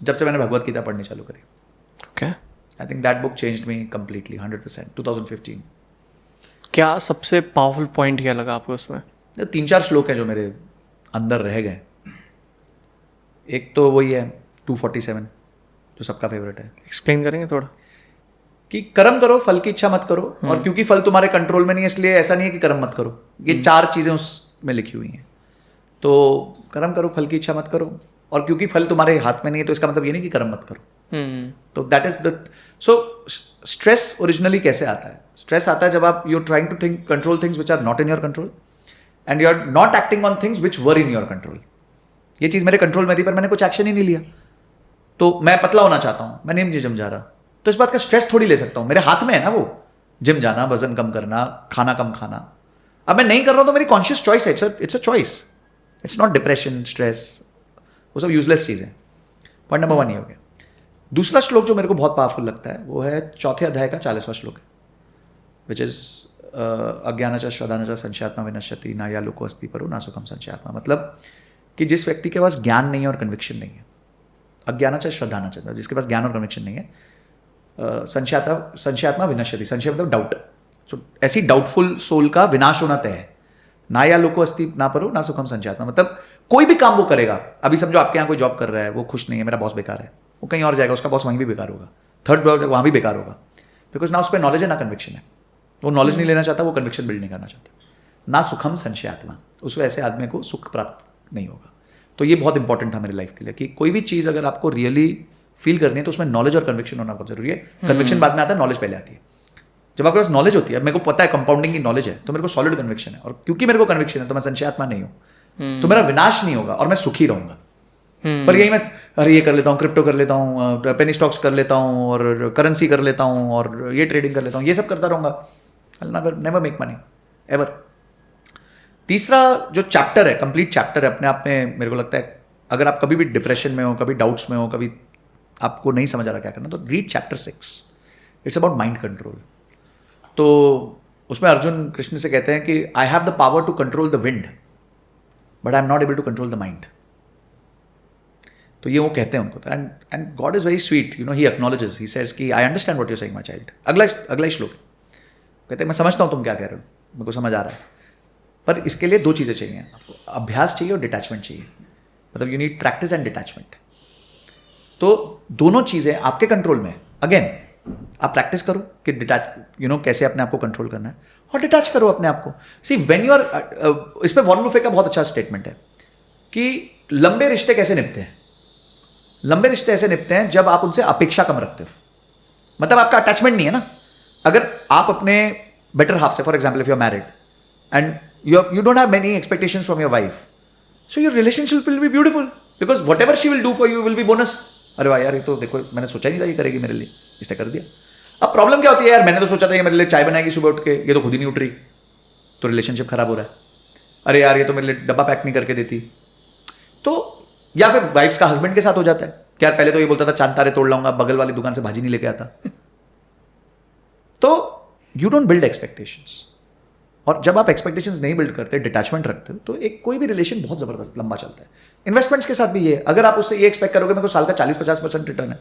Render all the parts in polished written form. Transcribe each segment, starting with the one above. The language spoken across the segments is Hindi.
जब से मैंने भगवत गीता पढ़नी चालू करी. Okay. I think that book changed me completely 100%. 2015. क्या सबसे पावरफुल पॉइंट क्या लगा आपको उसमें? 3-4 श्लोक हैं जो मेरे अंदर रह गए. एक तो वही है 247 जो सबका फेवरेट है. एक्सप्लेन करेंगे थोड़ा कि कर्म करो, फल की इच्छा मत करो, और क्योंकि फल तुम्हारे कंट्रोल में नहीं है इसलिए ऐसा नहीं है कि कर्म मत करो. ये 4 चीजें उसमें लिखी हुई हैं. तो कर्म करो, फल की इच्छा मत करो, और क्योंकि फल तुम्हारे हाथ में नहीं है तो इसका मतलब ये नहीं कि कर्म मत करो. तो that is the. So stress originally कैसे आता है? स्ट्रेस आता है जब आप you are trying to think control things which are not in your control and you are not acting on things which were in your control. ये चीज़ मेरे कंट्रोल में थी पर मैंने कुछ एक्शन ही नहीं लिया. तो मैं पतला होना चाहता हूँ, मैं नहीं जिम जा रहा, तो इस बात का स्ट्रेस थोड़ी ले सकता हूँ. मेरे हाथ में है ना वो, जिम जाना, वजन कम करना, खाना कम खाना. अब मैं नहीं कर रहा हूँ तो मेरी कॉन्शियस चॉइस है. It's a choice. It's not depression, stress, वो सब यूजलेस चीज़ है. पॉइंट नंबर 1 ये हो गया. दूसरा श्लोक जो मेरे को बहुत पावरफुल लगता है वो है 4th अध्याय का 40वां श्लोक है, विच इज अज्ञानच श्रद्धानच संशयात्मा विनश्यति ना या लोको अस्ति परो ना सुखम संशयात्मा. मतलब कि जिस व्यक्ति के पास ज्ञान नहीं है और कन्विक्शन नहीं है, अज्ञानच श्रद्धानच, जिसके पास ज्ञान और कन्विक्शन नहीं है, संशयात्मा विनश्यति. संशय मतलब डाउट. सो ऐसी डाउटफुल सोल का विनाश होना तय है. ना या लोको अस्ति ना परो ना सुखम संशयात्मा. मतलब कोई भी काम वो करेगा, अभी समझो आपके यहाँ कोई जॉब कर रहा है, वो खुश नहीं है, मेरा बॉस बेकार है, वो कहीं और जाएगा, उसका बॉस वहीं भी बेकार होगा, थर्ड जॉब वहाँ भी बेकार होगा, बिकॉज ना उस पर नॉलेज है ना कन्विक्शन है. वो नॉलेज नहीं लेना चाहता, वो कन्विक्शन बिल्ड नहीं करना चाहता. ना सुखम संशयात्मा, उसको ऐसे आदमी को सुख प्राप्त नहीं होगा. तो ये बहुत इंपॉर्टेंट था मेरी लाइफ के लिए कि कोई भी चीज़ अगर आपको रियली फील करनी है तो उसमें नॉलेज और कन्विक्शन होना बहुत जरूरी है. कन्विक्शन बाद में आता है, नॉलेज पहले आती है. जब आपके पास नॉलेज होती है, मेरे को पता है कंपाउंडिंग की नॉलेज है, तो मेरे को सॉलिड कन्विक्शन है, और क्योंकि मेरे को कन्विक्शन है तो मैं संशयात्मा नहीं हूँ, तो मेरा विनाश नहीं होगा और मैं सुखी रहूंगा. पर यही मैं अरे ये कर लेता हूँ, क्रिप्टो कर लेता हूँ, पेनी स्टॉक्स कर लेता हूँ, और करेंसी कर लेता हूँ, और ये ट्रेडिंग कर लेता हूँ, ये सब करता रहूँगा, I never make money ever. तीसरा जो चैप्टर है, कंप्लीट चैप्टर है अपने आप में, मेरे को लगता है अगर आप कभी भी डिप्रेशन में हो, कभी डाउट्स में हो, कभी आपको नहीं समझ आ रहा क्या करना, तो read chapter 6. It's about mind control. तो उसमें अर्जुन कृष्ण से कहते हैं कि I have the power to control the wind but I am not able to control the mind. तो ये वो कहते हैं उनको. And God is very sweet, you know, he acknowledges, he says कि I understand what you are saying my child. अगला ही श्लोक कहते हैं मैं समझता हूँ तुम क्या कह रहे हो, मेरे को समझ आ रहा है, पर इसके लिए 2 चीज़ें चाहिए आपको, अभ्यास चाहिए और डिटैचमेंट चाहिए. मतलब you need practice and detachment. तो दोनों चीज़ें आपके कंट्रोल में. अगेन आप प्रैक्टिस करो कि डिटैच, कैसे अपने आप को कंट्रोल करना है, और डिटैच करो अपने आप को. सी व्हेन यू आर, इस पर वॉरेन बफेट का बहुत अच्छा स्टेटमेंट है कि लंबे रिश्ते कैसे निपटते हैं. लंबे रिश्ते ऐसे निपटते हैं जब आप उनसे अपेक्षा कम रखते हो. मतलब आपका अटैचमेंट नहीं है ना. अगर आप अपने बेटर हाफ से, for example if you are married and you don't have many expectations from your wife, so your relationship will be beautiful because whatever she will do for you will be bonus. अरे वाह यार, ये तो देखो मैंने सोचा ही नहीं था ये करेगी मेरे लिए, इसने कर दिया. अब प्रॉब्लम क्या होती है यार, मैंने तो सोचा था ये मेरे लिए चाय बनाएगी सुबह उठ के, ये तो खुद ही नहीं उठ रही, तो रिलेशनशिप खराब हो रहा है. अरे यार ये तो मेरे लिए डब्बा पैक नहीं करके देती. तो या फिर वाइफ्स का हस्बैंड के साथ हो जाता है कि यार पहले तो ये बोलता था चांद तारे तोड़ लाऊंगा, बगल वाली दुकान से भाजी नहीं लेके आता. तो यू डोंट बिल्ड एक्सपेक्टेशंस. और जब आप एक्सपेक्टेशंस नहीं बिल्ड करते, डिटैचमेंट रखते हो, तो एक कोई भी रिलेशन बहुत जबरदस्त लंबा चलता है. इन्वेस्टमेंट्स के साथ भी ये, अगर आप उससे ये एक्सपेक्ट करोगे मेरे को साल का 40-50% रिटर्न है,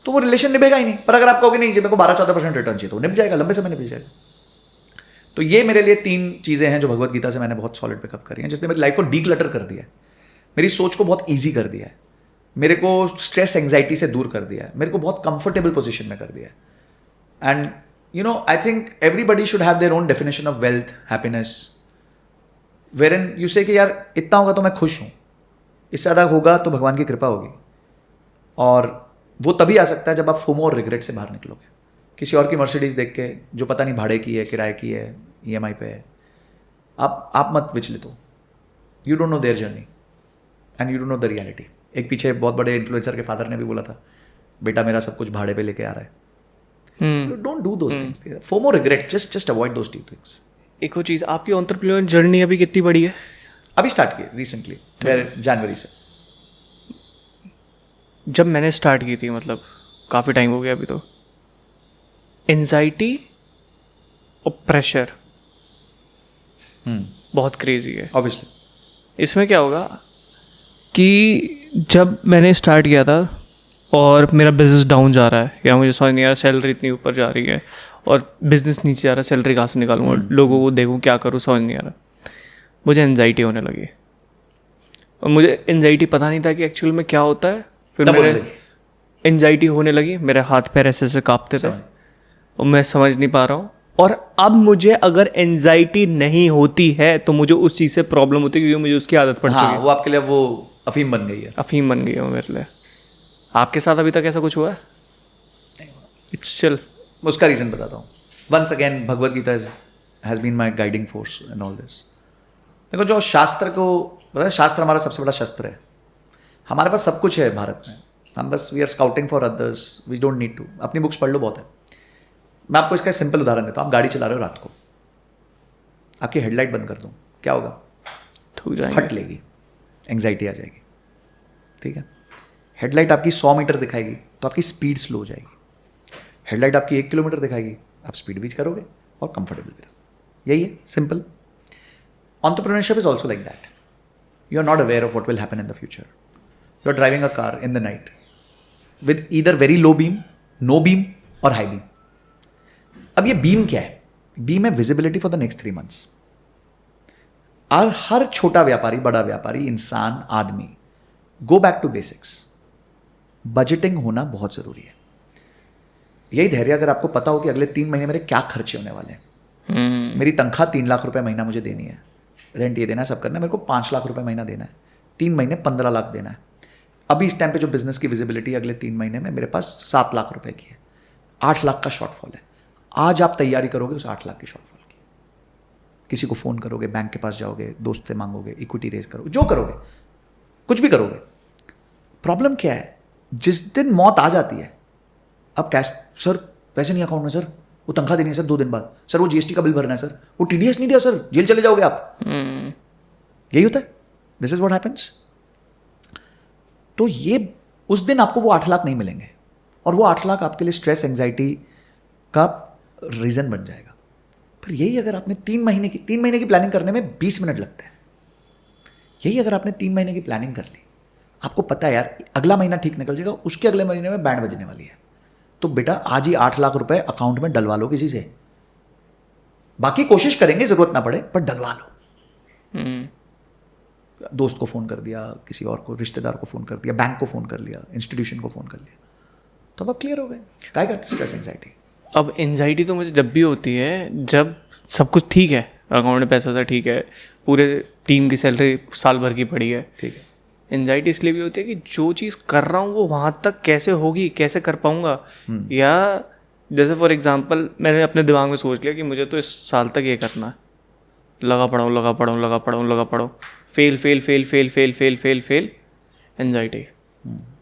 तो वो रिलेशन निभेगा ही नहीं. पर अगर आप कहोगे नहीं जी मेरे को 12-14% रिटर्न चाहिए, तो निभ जाएगा, लंबे समय निभ जाएगा. तो ये मेरे लिए 3 चीज़ें हैं जो भगवत गीता से मैंने बहुत सॉलिड पिकअप करी हैं, जिसने मेरी लाइफ को डीक्लटर कर दिया है, मेरी सोच को बहुत ईजी कर दिया है, मेरे को स्ट्रेस एंग्जाइटी से दूर कर दिया है, मेरे को बहुत कंफर्टेबल पोजिशन में कर दिया है. And I think everybody should have their own definition of wealth, happiness, wherein you say कि यार इतना होगा तो मैं खुश हूँ, इससे ज़्यादा होगा तो भगवान की कृपा होगी. और वो तभी आ सकता है जब आप फोमो और रिग्रेट से बाहर निकलोगे. किसी और की मर्सिडीज़ देख के, जो पता नहीं भाड़े की है, किराए की है, EMI पे है, आप मत विचलित हो. You don't know their journey and you don't know the reality. एक पीछे बहुत बड़े इन्फ्लुएंसर के फादर ने भी बोला था, बेटा मेरा सब कुछ भाड़े पे लेके आ रहा है. Don't do those things. FOMO, regret, just avoid those 2 things. एक और चीज़, आपकी एंटरप्रेन्योर जर्नी अभी कितनी बड़ी है? अभी स्टार्ट की रिसेंटली, जनवरी से. जब मैंने स्टार्ट की थी, मतलब काफ़ी टाइम हो गया अभी, तो एंजाइटी और प्रेशर बहुत क्रेजी है. ऑब्वियसली इसमें क्या होगा कि जब मैंने स्टार्ट किया था और मेरा बिजनेस डाउन जा रहा है या मुझे समझ नहीं आ रहा सैलरी इतनी ऊपर जा रही है और बिजनेस नीचे जा रहा है, सैलरी कहाँ से निकालूंगा, लोगों को देखूँ, क्या करूँ, समझ नहीं आ रहा, मुझे एनजाइटी होने लगी। और मुझे एनजाइटी पता नहीं था कि एक्चुअल में क्या होता है। फिर मेरे एनजाइटी होने लगी, मेरे हाथ पैर ऐसे काँपते थे और मैं समझ नहीं पा रहा हूँ। और अब मुझे अगर एनजाइटी नहीं होती है तो मुझे उस चीज़ से प्रॉब्लम होती है, क्योंकि मुझे उसकी आदत पड़ चुकी है। वो आपके लिए वो अफीम बन गई है। अफीम बन गई है वो मेरे लिए। आपके साथ अभी तक ऐसा कुछ हुआ है? It's chill. उसका रीज़न बताता हूँ। Once again Bhagavad Gita has been my guiding force in all this. देखो, जो शास्त्र को पता है, शास्त्र हमारा सबसे बड़ा शस्त्र है। हमारे पास सब कुछ है भारत में, हम बस we are scouting for others, we don't need to. अपनी बुक्स पढ़ लो, बहुत है। मैं आपको इसका सिंपल उदाहरण देता हूँ। आप गाड़ी चला रहे हो रात को, आपकी हेडलाइट बंद कर दूँ, क्या होगा? ठुक जाएंगे, फट लेगी, एंग्जाइटी आ जाएगी। ठीक है। हेडलाइट आपकी 100 मीटर दिखाएगी तो आपकी स्पीड स्लो हो जाएगी। हेडलाइट आपकी 1 किलोमीटर दिखाएगी, आप स्पीड भी करोगे और कंफर्टेबल भी रहोगे। यही है, simple. Entrepreneurship is also like that. You are not aware of what will happen in the future. You are driving a car in the night with either very low beam, no beam और हाई बीम। अब ये बीम क्या है? बीम है visibility for the next 3 months. और हर छोटा व्यापारी, बड़ा व्यापारी, इंसान, आदमी, go back to basics. Budgeting होना बहुत जरूरी है। यही धैर्य अगर आपको पता हो कि अगले 3 महीने मेरे क्या खर्चे होने वाले हैं। मेरी तनख्वाह 3 लाख रुपए महीना मुझे देनी है, रेंट ये देना है, सब करना है, मेरे को 5 लाख रुपए महीना देना है, 3 महीने 15 लाख देना है। अभी इस टाइम पे जो बिजनेस की विजिबिलिटी अगले 3 महीने में मेरे पास 7 लाख रुपए की है, 8 लाख का शॉर्टफॉल है। आज आप तैयारी करोगे उस 8 लाख की शॉर्टफॉल की। किसी को फोन करोगे, बैंक के पास जाओगे, दोस्त से मांगोगे, इक्विटी रेज करोगे, जो करोगे, कुछ भी करोगे। प्रॉब्लम क्या है? जिस दिन मौत आ जाती है, अब कैश, सर पैसे नहीं अकाउंट में, सर वो तनख्वाह देनी है सर 2 दिन बाद, सर वो जीएसटी का बिल भरना है, सर वो टीडीएस नहीं दिया, सर जेल चले जाओगे आप। यही होता है। This is what happens. तो ये उस दिन आपको वो 8 लाख नहीं मिलेंगे और वो 8 लाख आपके लिए स्ट्रेस, एंजाइटी का रीजन बन जाएगा। पर यही अगर आपने 3 महीने की प्लानिंग करने में 20 मिनट लगते हैं। यही अगर आपने 3 महीने की प्लानिंग कर ली, आपको पता है यार अगला महीना ठीक निकल जाएगा, उसके अगले महीने में बैंड बजने वाली है, तो बेटा आज ही 8 लाख रुपए अकाउंट में डलवा लो किसी से। बाकी कोशिश करेंगे जरूरत ना पड़े, पर डलवा लो। दोस्त को फोन कर दिया, किसी और को, रिश्तेदार को फोन कर दिया, बैंक को फोन कर लिया, इंस्टीट्यूशन को फोन कर लिया, तो अब आप क्लियर हो गए। काय का स्ट्रेस, एंजाइटी। अब एंजाइटी तो मुझे जब भी होती है जब सब कुछ ठीक है, अकाउंट में पैसा था ठीक है, पूरे टीम की सैलरी साल भर की पड़ी है, ठीक है। एंजाइटी इसलिए भी होती है कि जो चीज़ कर रहा हूँ वो वहाँ तक कैसे होगी, कैसे कर पाऊँगा। या जैसे फॉर एग्जांपल मैंने अपने दिमाग में सोच लिया कि मुझे तो इस साल तक ये करना है, लगा पढ़ो, फेल, एंजाइटी,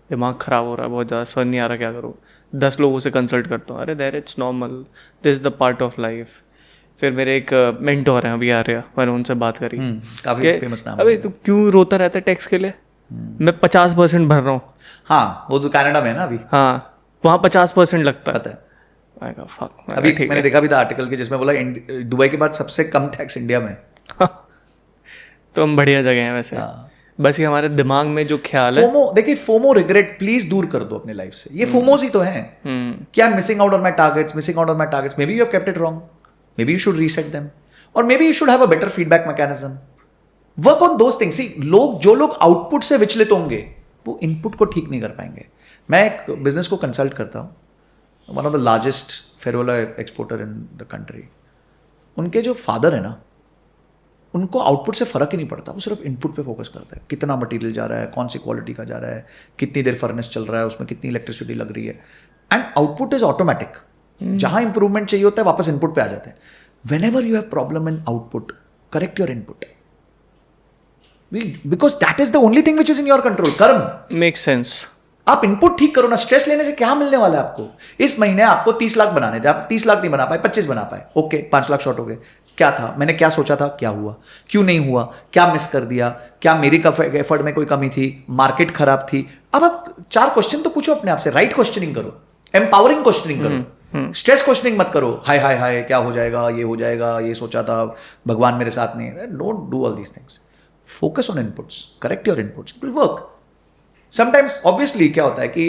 दिमाग ख़राब हो रहा है बहुत ज़्यादा, समझ नहीं आ रहा क्या करूँ। 10 लोगों से कंसल्ट करता हूँ, अरे that it's normal, this is the part of life. फिर मेरे एक मेंटोर हैं अभी आ रहे हैं, मैंने उनसे बात करी, काफी फेमस नाम है। अबे तू क्यों रोता रहता है टैक्स के लिए? मैं 50% भर रहा हूँ। हाँ, वो तो कनाडा में है ना अभी। हाँ, वहाँ 50% लगता है। पता है। अभी मैंने देखा भी था आर्टिकल की जिसमें बोला दुबई के बाद सबसे कम टैक्स इंडिया में। तो हम बढ़िया जगह हैं वैसे। बस ये हमारे दिमाग में जो ख्याल है, फोमो, देखिए फोमो रिग्रेट प्लीज दूर कर दो अपने लाइफ से। ये फोमोस ही तो हैं। क्या missing out on my targets, maybe you have kept it wrong, maybe you should reset them, और maybe you should have a better feedback mechanism. Work on those things. See, जो लोग आउटपुट से विचलित होंगे वो इनपुट को ठीक नहीं कर पाएंगे। मैं एक बिजनेस को कंसल्ट करता हूँ, one of the largest ferroalloy exporter in the country. उनके जो फादर है ना, उनको आउटपुट से फर्क ही नहीं पड़ता, वो सिर्फ इनपुट पे फोकस करता है। कितना मटेरियल जा रहा है, कौन सी क्वालिटी का जा रहा है, कितनी देर फर्नेस चल रहा है, उसमें कितनी इलेक्ट्रिसिटी लग रही है, एंड आउटपुट इज ऑटोमेटिक। जहां इंप्रूवमेंट चाहिए होता है वापस इनपुट पे आ जाते हैं। When ever you have problem in output, correct your input, because that is the only thing which is in your control. कर्म मेक सेंस। आप इनपुट ठीक करो ना। स्ट्रेस लेने से क्या मिलने वाला है आपको? इस महीने आपको 30 लाख बनाने थे, आप 30 लाख नहीं बना पाए, 25 बना पाए, ओके 5 लाख शॉर्ट हो गए। क्या था? मैंने क्या सोचा था, क्या हुआ, क्यों नहीं हुआ, क्या मिस कर दिया, क्या मेरी एफर्ट में कोई कमी थी, मार्केट खराब थी। अब आप 4 क्वेश्चन तो पूछो अपने आप से, राइट क्वेश्चनिंग करो, एम्पावरिंग क्वेश्चनिंग करो, स्ट्रेस क्वेश्चनिंग मत करो। हाय हाय हाय क्या हो जाएगा, ये सोचा था, भगवान मेरे साथ नहीं है। Don't do all these things. Focus on inputs, correct your inputs, it will work. Sometimes obviously क्या होता है कि